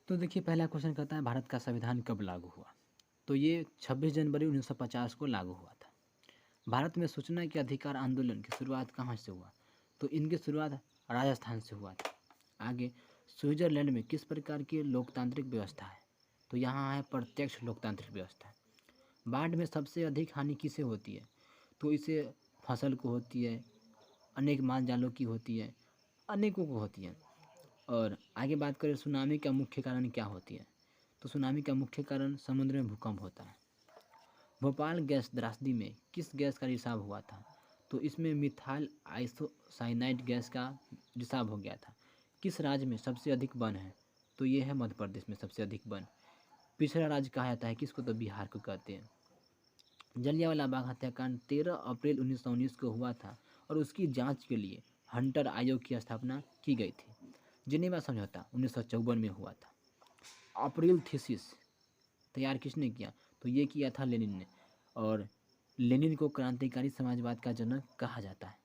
तो देखिए पहला क्वेश्चन कहता है भारत का संविधान कब लागू हुआ? तो ये 26 जनवरी 1950 को लागू हुआ था। भारत में सूचना के अधिकार आंदोलन की शुरुआत कहाँ से हुआ? तो इनकी शुरुआत राजस्थान से हुआ था। आगे, स्विट्जरलैंड में किस प्रकार की लोकतांत्रिक व्यवस्था है? तो यहाँ है प्रत्यक्ष लोकतांत्रिक व्यवस्था। बाढ़ में सबसे अधिक हानि किसे होती है? तो इसे फसल को होती है, अनेक माल जालों की होती है, अनेकों को होती है। और आगे बात करें सुनामी का मुख्य कारण क्या होती है? तो सुनामी का मुख्य कारण समुद्र में भूकंप होता है। भोपाल गैस त्रासदी में किस गैस का रिसाव हुआ था? तो इसमें मिथाइल आइसोसाइनाइड गैस का रिसाव हो गया था। किस राज्य में सबसे अधिक वन है? तो ये है मध्य प्रदेश में सबसे अधिक वन। पिछड़ा राज्य कहा जाता है किसको? तो बिहार को कहते हैं। जलियांवाला बाग हत्याकांड 13 अप्रैल 1919 को हुआ था और उसकी जांच के लिए हंटर आयोग की स्थापना की गई थी। जिनेवा समझौता 1954 में हुआ था। अप्रैल थीसिस तैयार किसने किया? तो ये किया था लेनिन ने। और लेनिन को क्रांतिकारी समाजवाद का जनक कहा जाता है।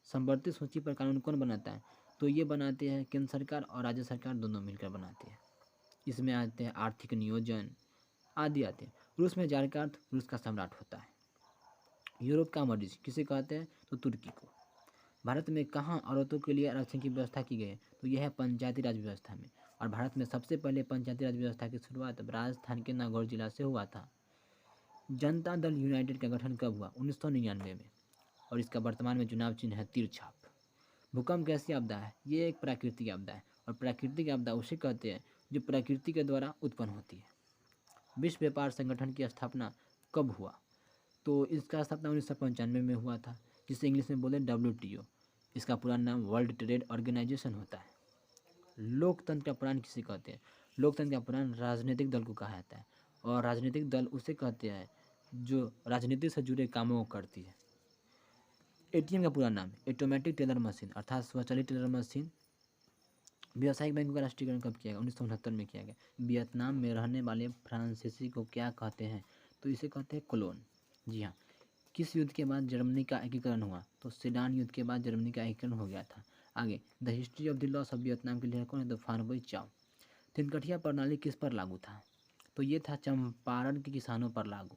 संवर्धित सूची पर कानून कौन बनाता है? तो ये बनाते हैं केंद्र सरकार और राज्य सरकार दोनों मिलकर बनाते हैं। इसमें आते हैं आर्थिक नियोजन आदि आते हैं। रूस में जार का अर्थ रूस का सम्राट होता है। यूरोप का मरीज किसे कहते हैं? तो तुर्की को। भारत में कहाँ औरतों के लिए आरक्षण की व्यवस्था की गई है? तो यह है पंचायती राज व्यवस्था में। और भारत में सबसे पहले पंचायती राज व्यवस्था की शुरुआत राजस्थान के नागौर जिला से हुआ था। जनता दल यूनाइटेड का गठन कब हुआ? 1999 में। और इसका वर्तमान में चुनाव चिन्ह है तीर छाप। भूकंप कैसी आपदा है? ये एक प्राकृतिक आपदा है और प्राकृतिक आपदा उसे कहते हैं जो प्रकृति के द्वारा उत्पन्न होती है। विश्व व्यापार संगठन की स्थापना कब हुआ? तो इसका स्थापना 1995 में हुआ था, जिसे इंग्लिश में बोले WTO। इसका पूरा नाम वर्ल्ड ट्रेड ऑर्गेनाइजेशन होता है। लोकतंत्र का प्राण किसे कहते हैं? लोकतंत्र का प्राण राजनीतिक दल को कहा जाता है और राजनीतिक दल उसे कहते हैं जो राजनीति से जुड़े कामों को करती है। ATM का पूरा नाम ऑटोमेटिक टेलर मशीन अर्थात स्वचालित टेलर मशीन। व्यावसायिक बैंकों का राष्ट्रीयकरण कब किया गया? 1969 में किया गया। वियतनाम में रहने वाले फ्रांसीसी को क्या कहते हैं? तो इसे कहते हैं कोलोन। जी हाँ। किस युद्ध के बाद जर्मनी का एकीकरण हुआ? तो सेडान युद्ध के बाद जर्मनी का एकीकरण हो गया था। आगे, the history of the loss of Vietnam के लेखक कौन है? तो फानबोई चाव। तिनकठिया प्रणाली किस पर लागू था? तो ये था चंपारण के किसानों पर लागू।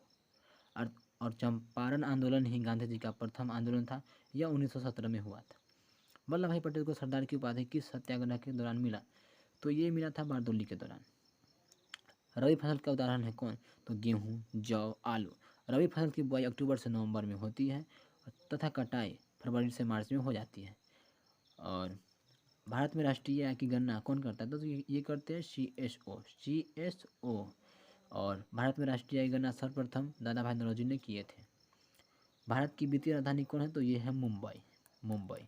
और और चंपारण आंदोलन ही गांधी जी का प्रथम आंदोलन था। यह 1917 में हुआ था। वल्लभ भाई पटेल को सरदार की उपाधि किस सत्याग्रह के दौरान मिला? तो ये मिला था बारदोली के दौरान। रबी फसल का उदाहरण है कौन? तो गेहूँ, जौ, आलू। रबी फसल की बुआई अक्टूबर से नवंबर में होती है तथा कटाई फरवरी से मार्च में हो जाती है। और भारत में राष्ट्रीय आय की गणना कौन करता है? तो ये करते हैं CSO। और भारत में राष्ट्रीय आय की गणना सर्वप्रथम दादा भाई नौरोजी ने किए थे। भारत की वित्तीय राजधानी कौन है? तो ये है मुंबई।